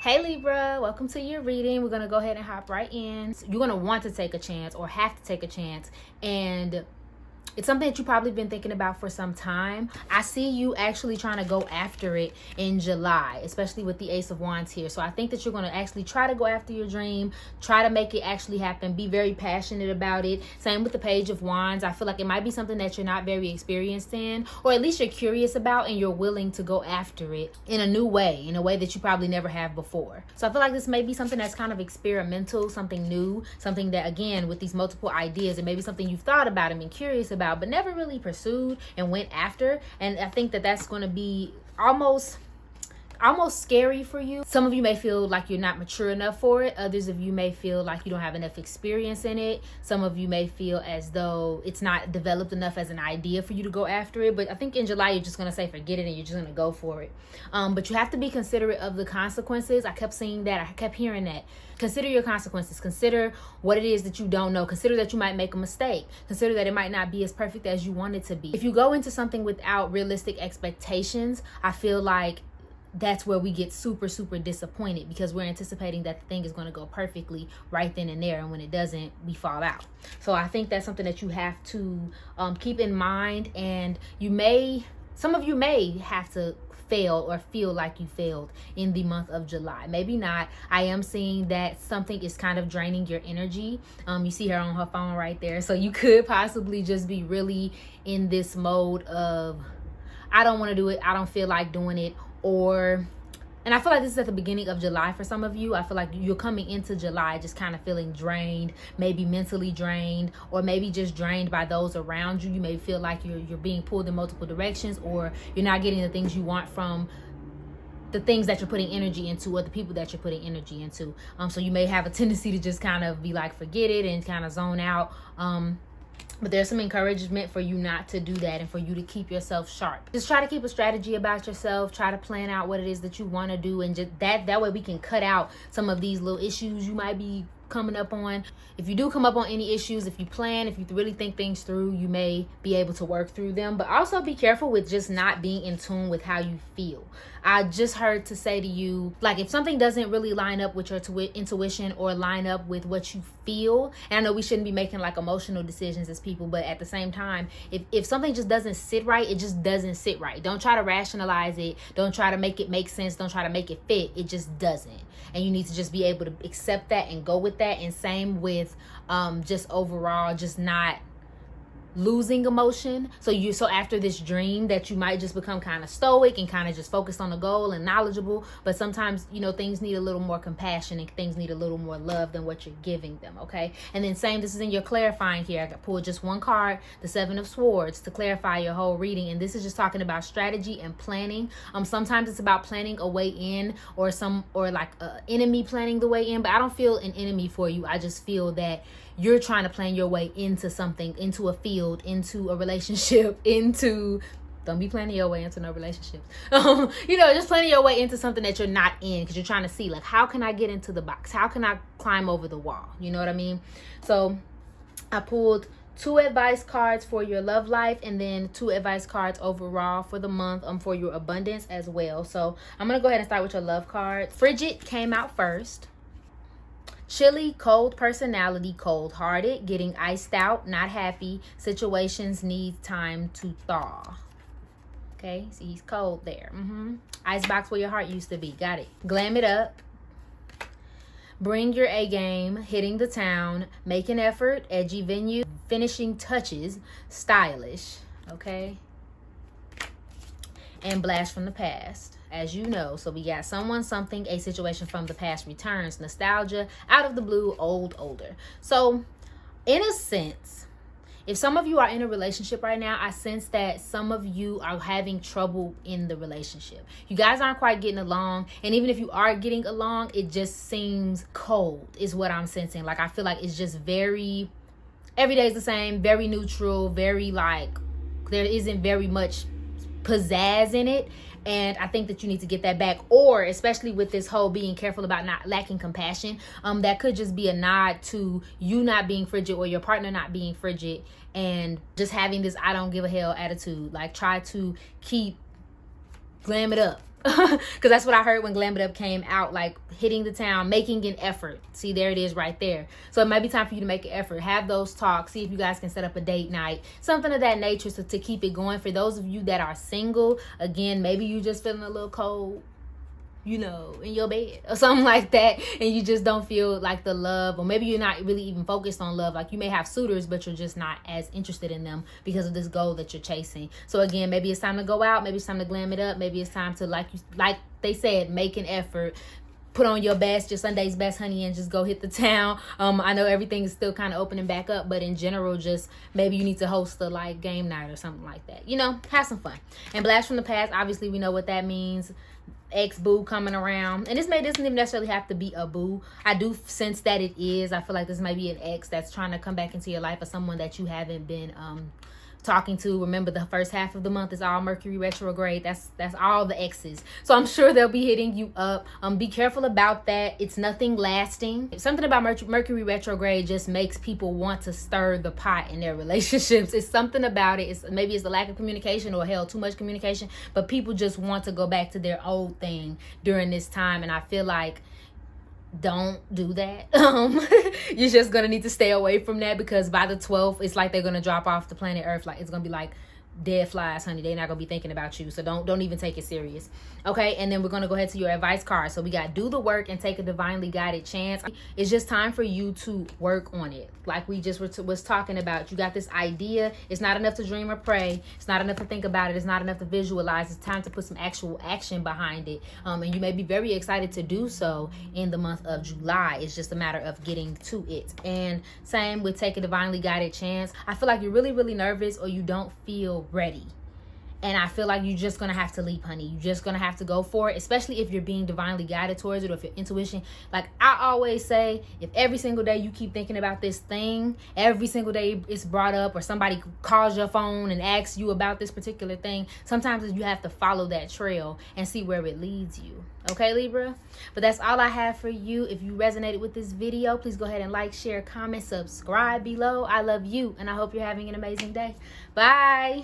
Hey Libra, welcome to your reading. We're going to go ahead and hop right in. You're going to want to take a chance or have to take a chance, and it's something that you've probably been thinking about for some time. I see you actually trying to go after it in July, especially with the Ace of Wands here. So I think that you're going to actually try to go after your dream, try to make it actually happen, be very passionate about it. Same with the Page of Wands. I feel like it might be something that you're not very experienced in, or at least you're curious about, and you're willing to go after it in a new way, in a way that you probably never have before. So I feel like this may be something that's kind of experimental, something new, something that, again, with these multiple ideas, it may be something you've thought about and been curious about, but never really pursued and went after. And I think that that's going to be almost scary for you. Some of you may feel like you're not mature enough for it. Others of you may feel like you don't have enough experience in it. Some of you may feel as though it's not developed enough as an idea for you to go after it. But I think in July, you're just going to say forget it and you're just going to go for it. But you have to be considerate of the consequences. I kept seeing that. I kept hearing that. Consider your consequences. Consider what it is that you don't know. Consider that you might make a mistake. Consider that it might not be as perfect as you want it to be. If you go into something without realistic expectations, I feel like that's where we get super disappointed, because we're anticipating that the thing is going to go perfectly right then and there, and when it doesn't, we fall out. So I think that's something that you have to keep in mind, and some of you may have to fail or feel like you failed in the month of July. Maybe not. I am seeing that something is kind of draining your energy. You see her on her phone right there, so you could possibly just be really in this mode of, I don't want to do it, I don't feel like doing it. And I feel like this is at the beginning of July for some of you. I feel like you're coming into July just kind of feeling drained, maybe mentally drained, or maybe just drained by those around you. You may feel like you're being pulled in multiple directions, or you're not getting the things you want from the things that you're putting energy into, or the people that you're putting energy into. So you may have a tendency to just kind of be like, forget it, and kind of zone out. But there's some encouragement for you not to do that, and for you to keep yourself sharp. Just try to keep a strategy about yourself. Try to plan out what it is that you want to do, and just that way we can cut out some of these little issues you might be coming up on. If you do come up on any issues, if you plan, if you really think things through, you may be able to work through them. But also be careful with just not being in tune with how you feel. I just heard to say to you, like, if something doesn't really line up with your intuition or line up with what you feel, and I know we shouldn't be making like emotional decisions as people, but at the same time, if something just doesn't sit right, it just doesn't sit right. Don't try to rationalize it. Don't try to make it make sense. Don't try to make it fit. It just doesn't. And you need to just be able to accept that and go with that. And same with just overall, just not losing emotion. So after this dream that you might just become kind of stoic and kind of just focused on the goal and knowledgeable, but sometimes, you know, things need a little more compassion and things need a little more love than what you're giving them. Okay. And then same, this is in your clarifying here. I got pulled just one card, the Seven of Swords, to clarify your whole reading. And this is just talking about strategy and planning. Sometimes it's about planning a way in, or like a enemy planning the way in, but I don't feel an enemy for you. I just feel that you're trying to plan your way into something, into a field, into a relationship, don't be planning your way into no relationships. Just planning your way into something that you're not in, because you're trying to see, like, how can I get into the box? How can I climb over the wall? You know what I mean? So I pulled 2 advice cards for your love life, and then 2 advice cards overall for the month for your abundance as well. So I'm going to go ahead and start with your love card. Frigid came out first. Chilly, cold personality, cold-hearted, getting iced out, not happy. Situations need time to thaw. Okay, see, he's cold there. Icebox where your heart used to be. Got it. Glam it up. Bring your A game. Hitting the town. Make an effort. Edgy venue. Finishing touches. Stylish. Okay. And blast from the past, as you know. So we got someone, something, a situation from the past returns. Nostalgia, out of the blue, old, older. So in a sense, if some of you are in a relationship right now, I sense that some of you are having trouble in the relationship. You guys aren't quite getting along. And even if you are getting along, it just seems cold is what I'm sensing. Like, I feel like it's just every day is the same, very neutral, very like, there isn't very much pizzazz in it. And I think that you need to get that back, or especially with this whole being careful about not lacking compassion, that could just be a nod to you not being frigid, or your partner not being frigid, and just having this I don't give a hell attitude. Like, try to glam it up. because that's what I heard when Glam It Up came out, like hitting the town, making an effort. See, there it is right there. So it might be time for you to make an effort, have those talks, see if you guys can set up a date night, something of that nature, so to keep it going. For those of you that are single, again, maybe you just feeling a little cold, you know, in your bed or something like that, and you just don't feel like the love, or maybe you're not really even focused on love. Like, you may have suitors, but you're just not as interested in them because of this goal that you're chasing. So again, maybe it's time to go out, maybe it's time to glam it up, maybe it's time to, like they said, make an effort, put on your best, your Sunday's best, honey, and just go hit the town. I know everything is still kind of opening back up, but in general, just maybe you need to host a like game night or something like that, you know, have some fun. And blast from the past, obviously we know what that means. Ex-boo coming around, and this doesn't even necessarily have to be a boo. I do sense that it is. I feel like this might be an ex that's trying to come back into your life, or someone that you haven't been talking to. Remember, the first half of the month is all Mercury retrograde. That's all the exes, so I'm sure they'll be hitting you up. Be careful about that. It's nothing lasting. Something about Mercury retrograde just makes people want to stir the pot in their relationships. It's something about it. Maybe it's the lack of communication, or hell, too much communication, but people just want to go back to their old thing during this time, and I feel like don't do that. You're just gonna need to stay away from that, because by the 12th, it's like they're gonna drop off the planet Earth. Like, it's gonna be like dead flies, honey. They're not gonna be thinking about you, so don't even take it serious. Okay, and then we're gonna go ahead to your advice card. So we got do the work and take a divinely guided chance. It's just time for you to work on it, like we just was talking about. You got this idea. It's not enough to dream or pray. It's not enough to think about it. It's not enough to visualize. It's time to put some actual action behind it, and you may be very excited to do so in the month of July. It's just a matter of getting to it. And same with take a divinely guided chance. I feel like you're really nervous, or you don't feel ready, and I feel like you're just gonna have to leap, honey. You're just gonna have to go for it, especially if you're being divinely guided towards it, or if your intuition, like I always say, if every single day you keep thinking about this thing, every single day it's brought up, or somebody calls your phone and asks you about this particular thing, sometimes you have to follow that trail and see where it leads you. Okay, Libra? But that's all I have for you. If you resonated with this video, please go ahead and like, share, comment, subscribe below. I love you, and I hope you're having an amazing day. Bye.